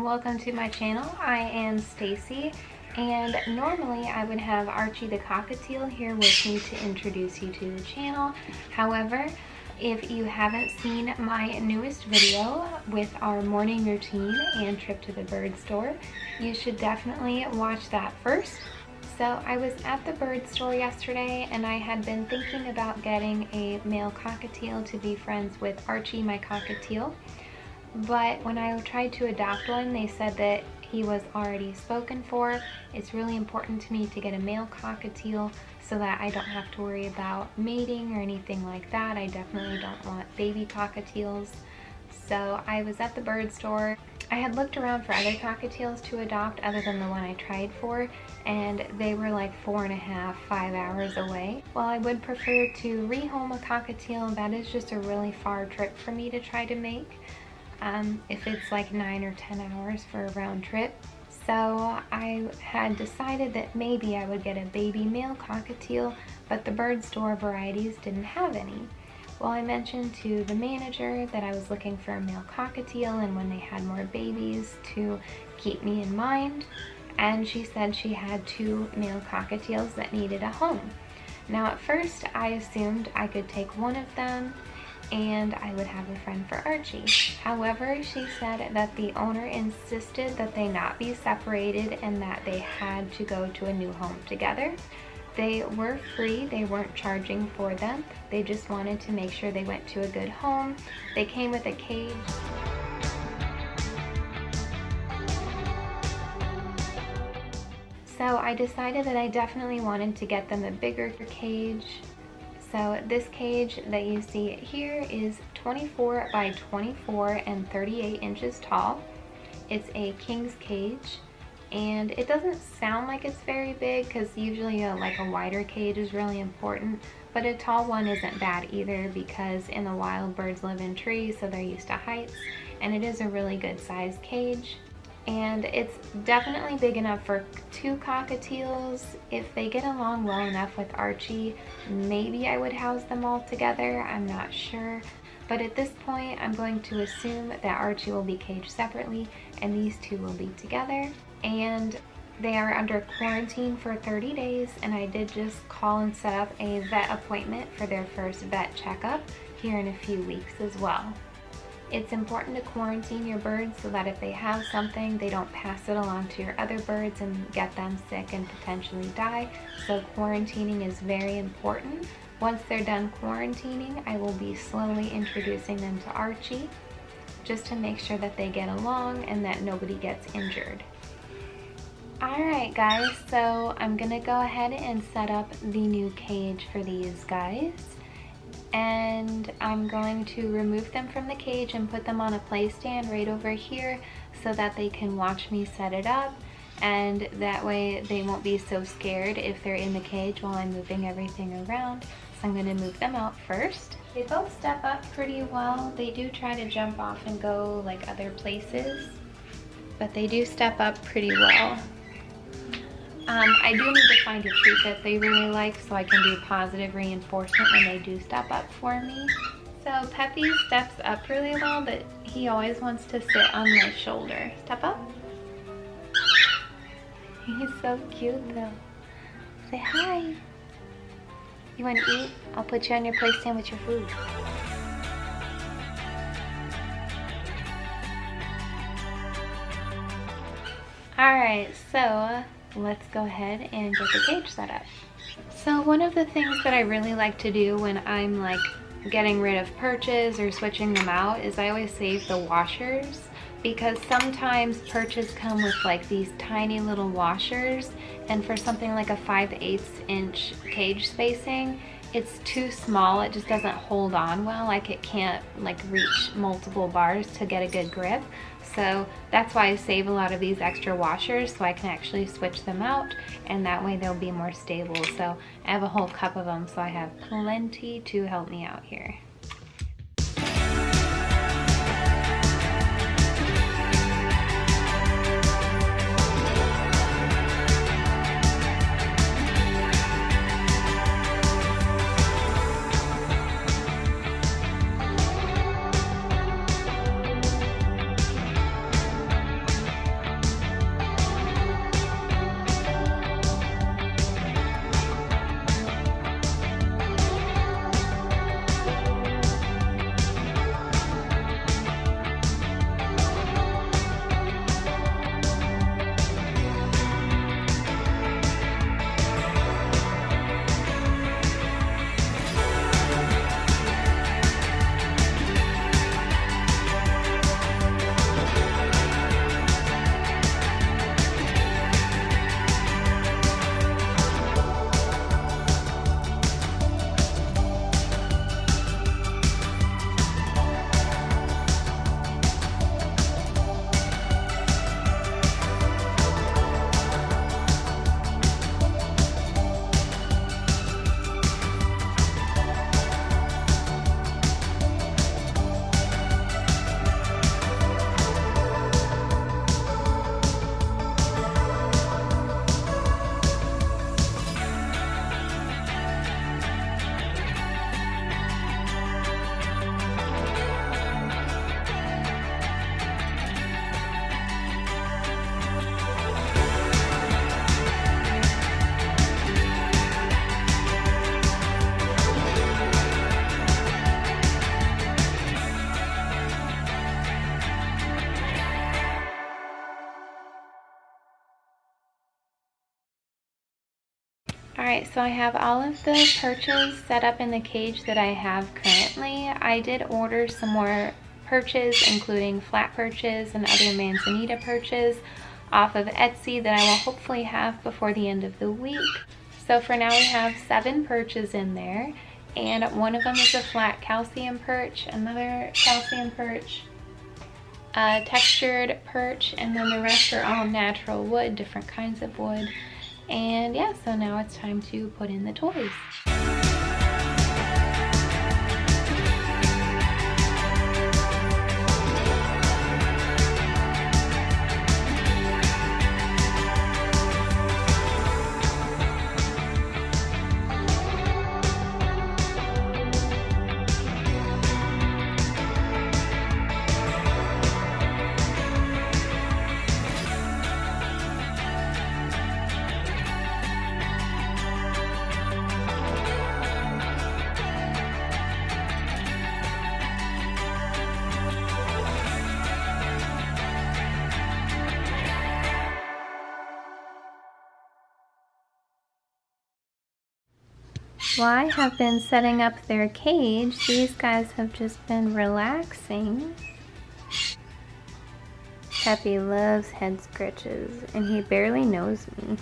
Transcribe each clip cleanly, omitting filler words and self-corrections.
welcome to my channel. I am Stacey, and normally I would have Archie the cockatiel here with me to introduce you to the channel. However, if you haven't seen my newest video with our morning routine and trip to the bird store, you should definitely watch that first. So I was at the bird store yesterday and I had been thinking about getting a male cockatiel to be friends with Archie, my cockatiel. But when I tried to adopt one, they said that he was already spoken for. It's really important to me to get a male cockatiel so that I don't have to worry about mating or anything like that. I definitely don't want baby cockatiels. So I was at the bird store. I had looked around for other cockatiels to adopt other than the one I tried for, and they were like 4.5, 5 hours away. While I would prefer to rehome a cockatiel, that is just a really far trip for me to try to make. If it's like 9 or 10 hours for a round trip. So I had decided that maybe I would get a baby male cockatiel, but the bird store varieties didn't have any. Well, I mentioned to the manager that I was looking for a male cockatiel and when they had more babies to keep me in mind, and she said she had 2 male cockatiels that needed a home. Now at first I assumed I could take one of them and I would have a friend for Archie. However, she said that the owner insisted that they not be separated and that they had to go to a new home together. They were free, they weren't charging for them. They just wanted to make sure they went to a good home. They came with a cage. So I decided that I definitely wanted to get them a bigger cage. So this cage that you see here is 24 by 24 and 38 inches tall. It's a king's cage, and it doesn't sound like it's very big because usually like a wider cage is really important, but a tall one isn't bad either because in the wild birds live in trees, so they're used to heights, and it is a really good sized cage. And it's definitely big enough for 2 cockatiels. If they get along well enough with Archie, maybe I would house them all together. I'm not sure. But at this point, I'm going to assume that Archie will be caged separately and these 2 will be together. And they are under quarantine for 30 days, and I did just call and set up a vet appointment for their first vet checkup here in a few weeks as well. It's important to quarantine your birds so that if they have something, they don't pass it along to your other birds and get them sick and potentially die. So quarantining is very important. Once they're done quarantining, I will be slowly introducing them to Archie just to make sure that they get along and that nobody gets injured. Alright guys, so I'm gonna go ahead and set up the new cage for these guys. And I'm going to remove them from the cage and put them on a play stand right over here so that they can watch me set it up, and that way they won't be so scared if they're in the cage while I'm moving everything around. So I'm going to move them out first. They both step up pretty well. They do try to jump off and go like other places, but they do step up pretty well. I do need to find a treat that they really like so I can do positive reinforcement when they do step up for me. So Peppy steps up really well, but he always wants to sit on my shoulder. Step up. He's so cute though. Say hi. You want to eat? I'll put you on your play stand with your food. Alright, so let's go ahead and get the cage set up. So one of the things that I really like to do when I'm like getting rid of perches or switching them out is I always save the washers, because sometimes perches come with like these tiny little washers, and for something like a 5/8 inch cage spacing, it's too small. It just doesn't hold on well. Like it can't like reach multiple bars to get a good grip. So that's why I save a lot of these extra washers so I can actually switch them out, and that way they'll be more stable. So I have a whole cup of them, so I have plenty to help me out here. Alright, so I have all of the perches set up in the cage that I have currently. I did order some more perches, including flat perches and other manzanita perches off of Etsy that I will hopefully have before the end of the week. So for now we have 7 perches in there, and one of them is a flat calcium perch, another calcium perch, a textured perch, and then the rest are all natural wood, different kinds of wood. And yeah, so now it's time to put in the toys. While I have been setting up their cage, these guys have just been relaxing. Peppy loves head scratches, and he barely knows me.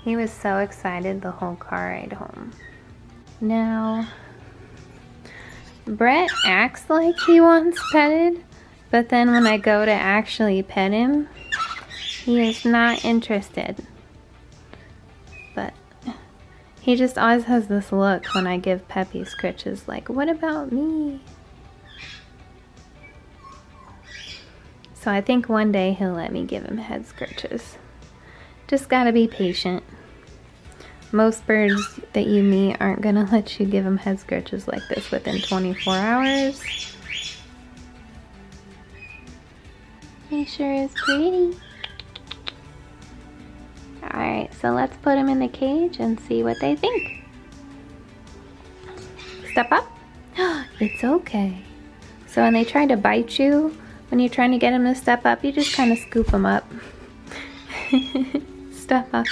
He was so excited the whole car ride home. Now, Brett acts like he wants petted, but then when I go to actually pet him, he is not interested. But he just always has this look when I give Peppy scritches, like, what about me? So I think one day he'll let me give him head scritches. Just gotta be patient. Most birds that you meet aren't gonna let you give them head scritches like this within 24 hours. He sure is pretty. Alright, so let's put them in the cage and see what they think. Step up. It's okay. So when they try to bite you, when you're trying to get them to step up, you just kind of scoop them up. Step up.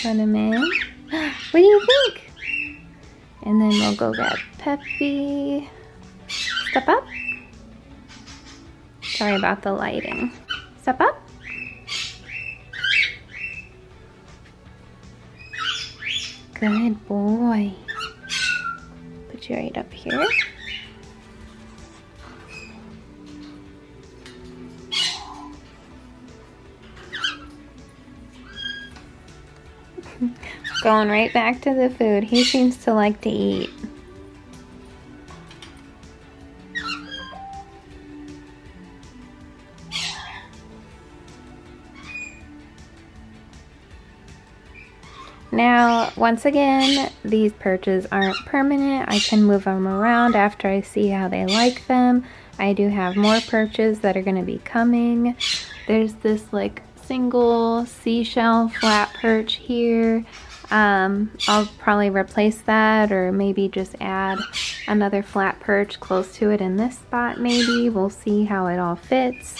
Put them in. What do you think? And then we'll go get Peppy. Step up. Sorry about the lighting. Step up. Good boy. Put you right up here. Going right back to the food. He seems to like to eat. Now, once again, these perches aren't permanent. I can move them around after I see how they like them. I do have more perches that are going to be coming. There's this like single seashell flat perch here. I'll probably replace that, or maybe just add another flat perch close to it in this spot maybe. We'll see how it all fits.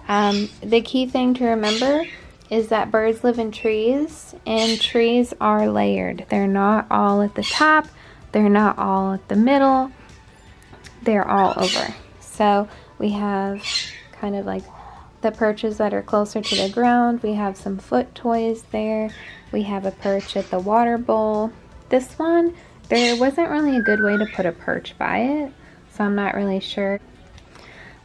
The key thing to remember is that birds live in trees, and trees are layered. They're not all at the top, they're not all at the middle, they're all over. So we have kind of like the perches that are closer to the ground. We have some foot toys there. We have a perch at the water bowl. This one, there wasn't really a good way to put a perch by it, so I'm not really sure.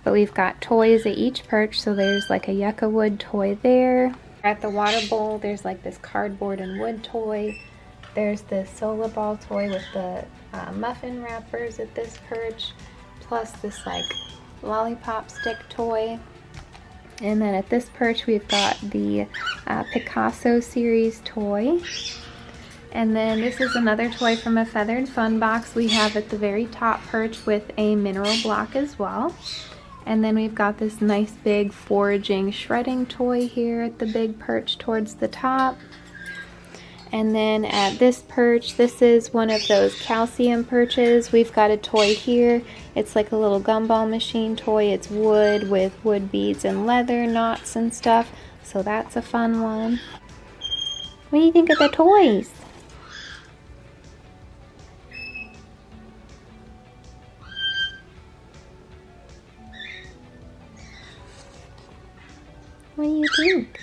But we've got toys at each perch, so there's like a yucca wood toy there. At the water bowl, there's like this cardboard and wood toy. There's this solar ball toy with the muffin wrappers at this perch, plus this like lollipop stick toy. And then at this perch, we've got the Picasso series toy. And then this is another toy from a Feathered Fun box we have at the very top perch with a mineral block as well. And then we've got this nice big foraging shredding toy here at the big perch towards the top. And then at this perch, this is one of those calcium perches. We've got a toy here. It's like a little gumball machine toy. It's wood with wood beads and leather knots and stuff. so that's a fun one. What do you think of the toys? What do you think?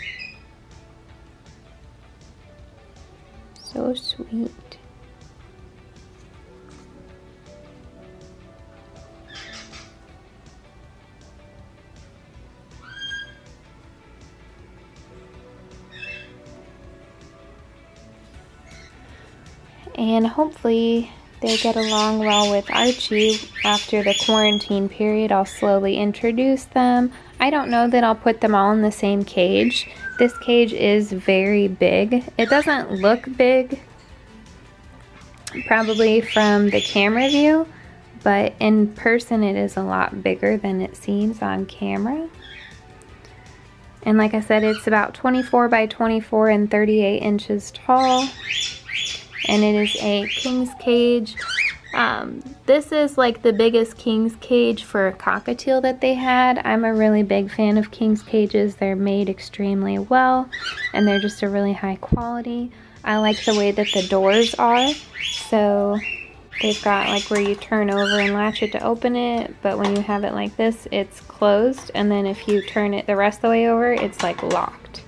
So sweet. And hopefully they get along well with Archie. After the quarantine period, I'll slowly introduce them. I don't know that I'll put them all in the same cage. This cage is very big. It doesn't look big, probably from the camera view, but in person it is a lot bigger than it seems on camera. And like I said, it's about 24 by 24 and 38 inches tall. And it is a king's cage. This is like the biggest king's cage for a cockatiel that they had. I'm a really big fan of king's cages. They're made extremely well and they're just a really high quality. I like the way that the doors are. So they've got like where you turn over and latch it to open it, but when you have it like this, it's closed, and then if you turn it the rest of the way over, it's like locked.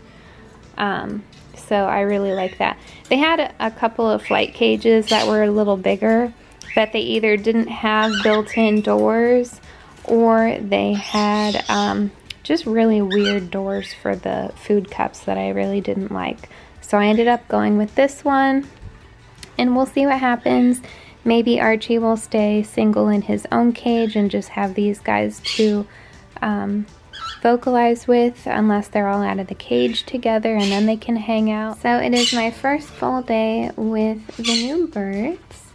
So I really like that. They had a couple of flight cages that were a little bigger, but they either didn't have built-in doors or they had just really weird doors for the food cups that I really didn't like. So I ended up going with this one, and we'll see what happens. Maybe Archie will stay single in his own cage and just have these guys to vocalize with, unless they're all out of the cage together, and then they can hang out. So it is my first full day with the new birds,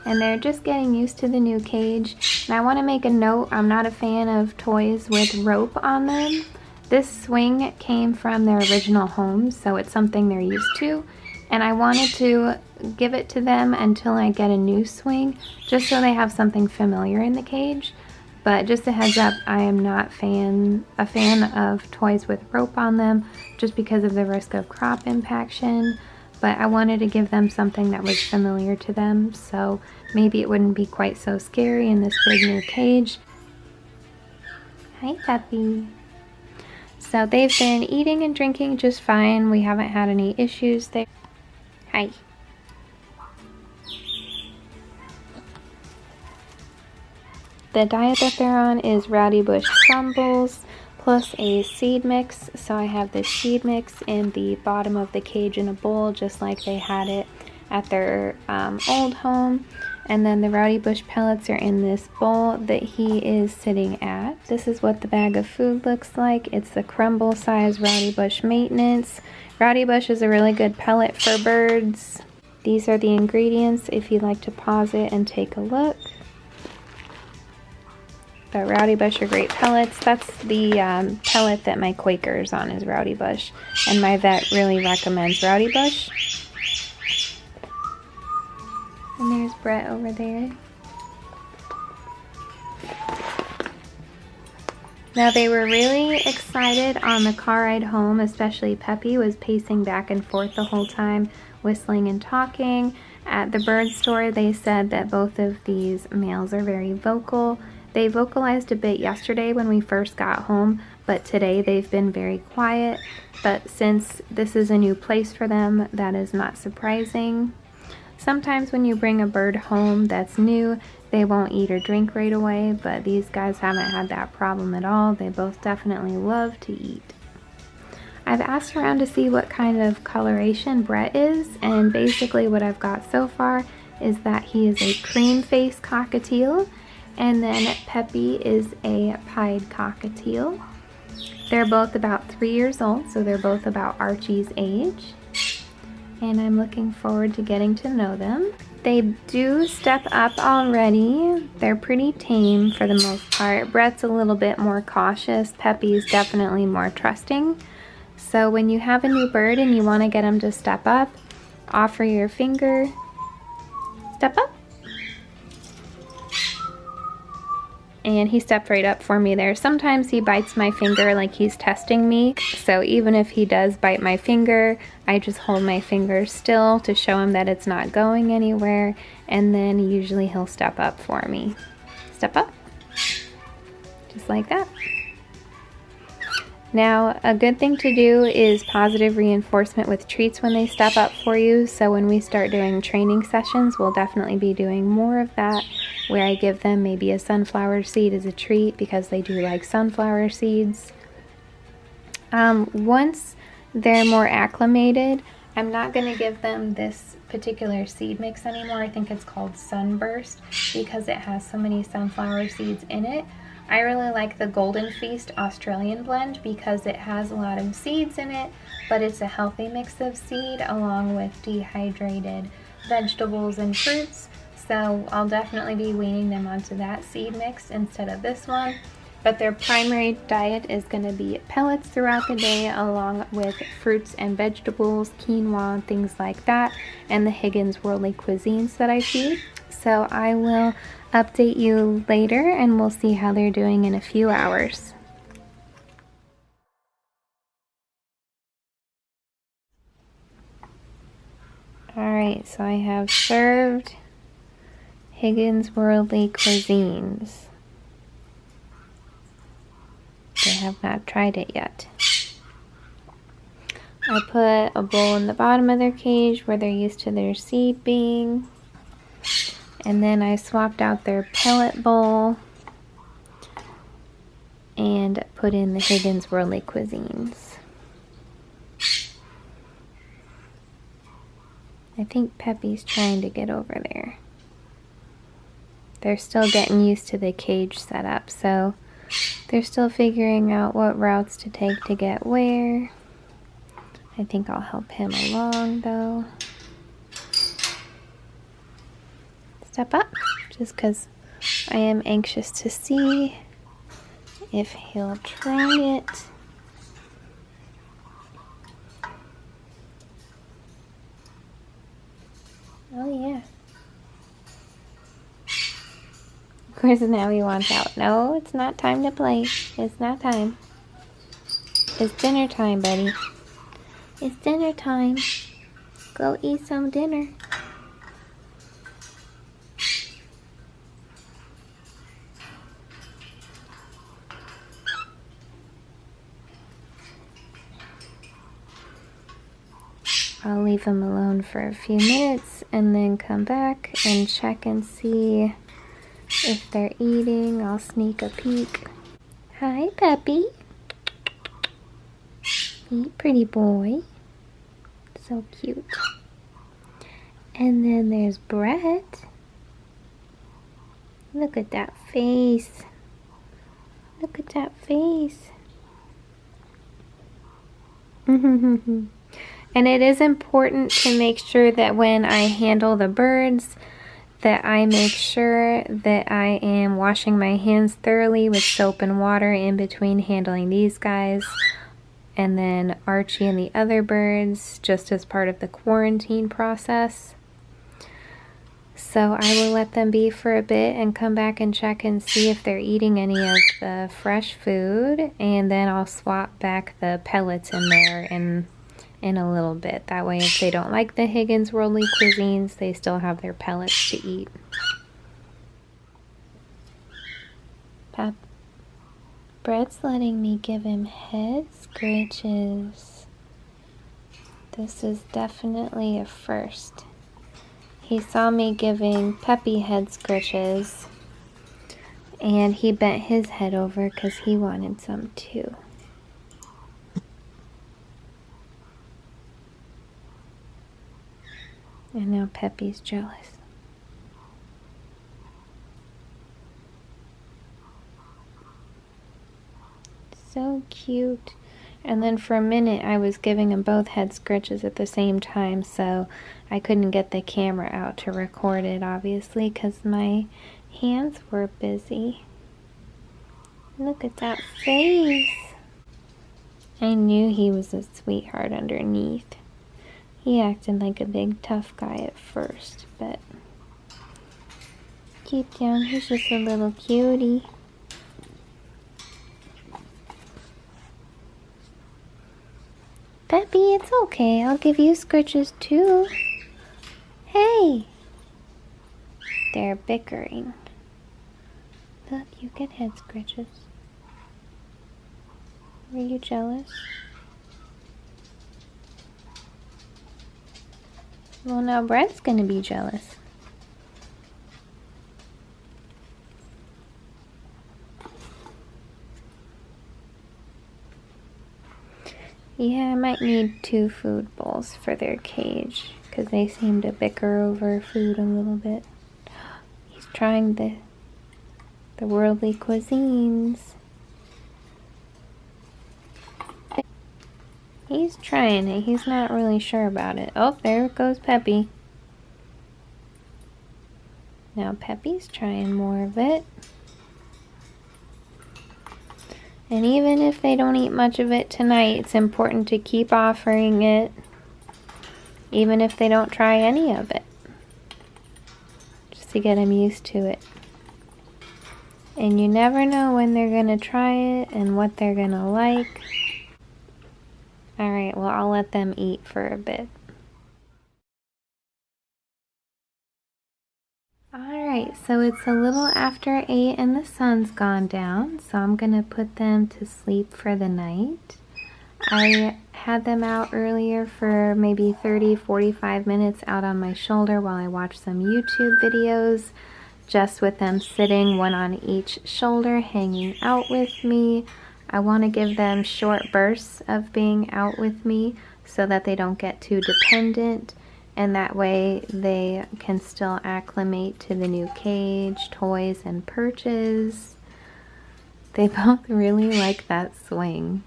and they're just getting used to the new cage. And I want to make a note, I'm not a fan of toys with rope on them. This swing came from their original home, so it's something they're used to, and I wanted to give it to them until I get a new swing, just so they have something familiar in the cage. But just a heads up, I am not a fan of toys with rope on them, just because of the risk of crop impaction. But I wanted to give them something that was familiar to them, so maybe it wouldn't be quite so scary in this big new cage. Hi, Peppy. So they've been eating and drinking just fine. We haven't had any issues there. Hi. The diet that they're on is Rowdy Bush crumbles plus a seed mix. So I have the seed mix in the bottom of the cage in a bowl, just like they had it at their old home. And then the Rowdy Bush pellets are in this bowl that he is sitting at. This is what the bag of food looks like. It's the crumble size Rowdy Bush maintenance. Rowdy Bush is a really good pellet for birds. These are the ingredients if you'd like to pause it and take a look. But Rowdy Bush are great pellets. That's the pellet that my Quaker's on, is Rowdy Bush. And my vet really recommends Rowdy Bush. And there's Brett over there. Now they were really excited on the car ride home, especially Peppy was pacing back and forth the whole time, whistling and talking. At the bird store, they said that both of these males are very vocal. They vocalized a bit yesterday when we first got home, but today they've been very quiet. But since this is a new place for them, that is not surprising. Sometimes when you bring a bird home that's new, they won't eat or drink right away, but these guys haven't had that problem at all. They both definitely love to eat. I've asked around to see what kind of coloration Brett is, and basically what I've got so far is that he is a cream face cockatiel, and then Peppy is a pied cockatiel. They're both about 3 years old, so they're both about Archie's age. And I'm looking forward to getting to know them. They do step up already. They're pretty tame for the most part. Brett's a little bit more cautious. Peppy's definitely more trusting. So when you have a new bird and you want to get them to step up, offer your finger, step up, and he stepped right up for me there. Sometimes he bites my finger like he's testing me, so even if he does bite my finger, I just hold my finger still to show him that it's not going anywhere, and then usually he'll step up for me. Step up, just like that. Now, a good thing to do is positive reinforcement with treats when they step up for you. So when we start doing training sessions, we'll definitely be doing more of that, where I give them maybe a sunflower seed as a treat because they do like sunflower seeds. Once they're more acclimated, I'm not going to give them this particular seed mix anymore. I think it's called Sunburst because it has so many sunflower seeds in it. I really like the Golden Feast Australian blend because it has a lot of seeds in it, but it's a healthy mix of seed along with dehydrated vegetables and fruits. So I'll definitely be weaning them onto that seed mix instead of this one. But their primary diet is going to be pellets throughout the day along with fruits and vegetables, quinoa, and things like that, and the Higgins Worldly Cuisines that I feed. So I will update you later and we'll see how they're doing in a few hours. Alright, so I have served Higgins Worldly Cuisines. They have not tried it yet. I put a bowl in the bottom of their cage where they're used to their seed being. And then I swapped out their pellet bowl and put in the Higgins Worldly Cuisines. I think Peppy's trying to get over there. They're still getting used to the cage setup, so they're still figuring out what routes to take to get where. I think I'll help him along though. Step up, just because I am anxious to see if he'll try it. Oh yeah. Of course now he wants out. No, it's not time to play. It's not time. It's dinner time, buddy. It's dinner time. Go eat some dinner. I'll leave them alone for a few minutes and then come back and check and see if they're eating. I'll sneak a peek. Hi, Peppy. Eat, pretty boy. So cute. And then there's Brett. Look at that face. Look at that face. And it is important to make sure that when I handle the birds, that I make sure that I am washing my hands thoroughly with soap and water in between handling these guys. And then Archie and the other birds, just as part of the quarantine process. So I will let them be for a bit and come back and check and see if they're eating any of the fresh food. And then I'll swap back the pellets in there in a little bit. That way if they don't like the Higgins Worldly Cuisines, they still have their pellets to eat. Brett's letting me give him head scratches. This is definitely a first. He saw me giving Peppy head scratches and he bent his head over because he wanted some too. And now Peppy's jealous. So cute. And then for a minute I was giving him both head scratches at the same time, so I couldn't get the camera out to record it, obviously, because my hands were busy. Look at that face. I knew he was a sweetheart underneath. He acted like a big tough guy at first, but deep down he's just a little cutie. Peppy, it's okay. I'll give you scritches too. Hey! They're bickering. Look, you get head scritches. Were you jealous? Well, now Brett's gonna be jealous. Yeah, I might need 2 food bowls for their cage because they seem to bicker over food a little bit. He's trying the worldly cuisines. He's trying it. He's not really sure about it. Oh, there goes Peppy. Now Peppy's trying more of it. And even if they don't eat much of it tonight, it's important to keep offering it, even if they don't try any of it, just to get them used to it. And you never know when they're going to try it and what they're going to like. Alright, well, I'll let them eat for a bit. Alright, so it's a little after 8 and the sun's gone down, so I'm going to put them to sleep for the night. I had them out earlier for maybe 30-45 minutes out on my shoulder while I watched some YouTube videos, just with them sitting one on each shoulder, hanging out with me. I want to give them short bursts of being out with me so that they don't get too dependent. And that way they can still acclimate to the new cage, toys, and perches. They both really like that swing.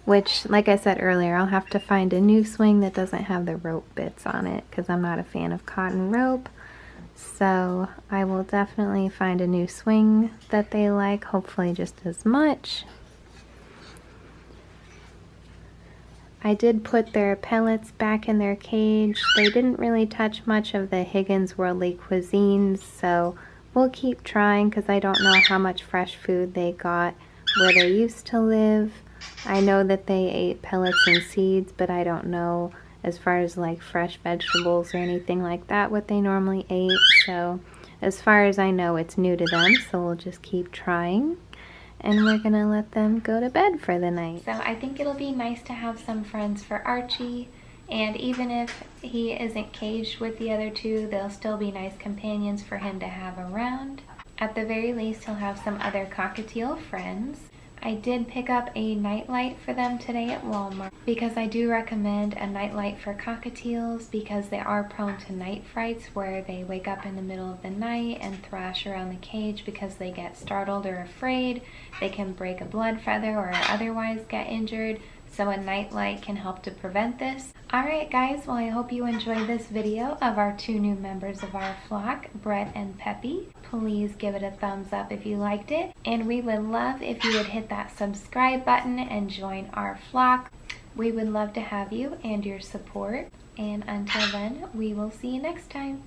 Which, like I said earlier, I'll have to find a new swing that doesn't have the rope bits on it because I'm not a fan of cotton rope. So I will definitely find a new swing that they like, hopefully just as much. I did put their pellets back in their cage. They didn't really touch much of the Higgins Worldly Cuisines, so we'll keep trying because I don't know how much fresh food they got where they used to live. I know that they ate pellets and seeds, but I don't know as far as like fresh vegetables or anything like that what they normally ate. So as far as I know, it's new to them, so we'll just keep trying. And we're gonna let them go to bed for the night. So I think it'll be nice to have some friends for Archie, and even if he isn't caged with the other 2, they'll still be nice companions for him to have around. At the very least, he'll have some other cockatiel friends. I did pick up a nightlight for them today at Walmart because I do recommend a nightlight for cockatiels because they are prone to night frights where they wake up in the middle of the night and thrash around the cage because they get startled or afraid. They can break a blood feather or otherwise get injured. So a nightlight can help to prevent this. Alright guys, well I hope you enjoyed this video of our 2 new members of our flock, Brett and Peppy. Please give it a thumbs up if you liked it. And we would love if you would hit that subscribe button and join our flock. We would love to have you and your support. And until then, we will see you next time.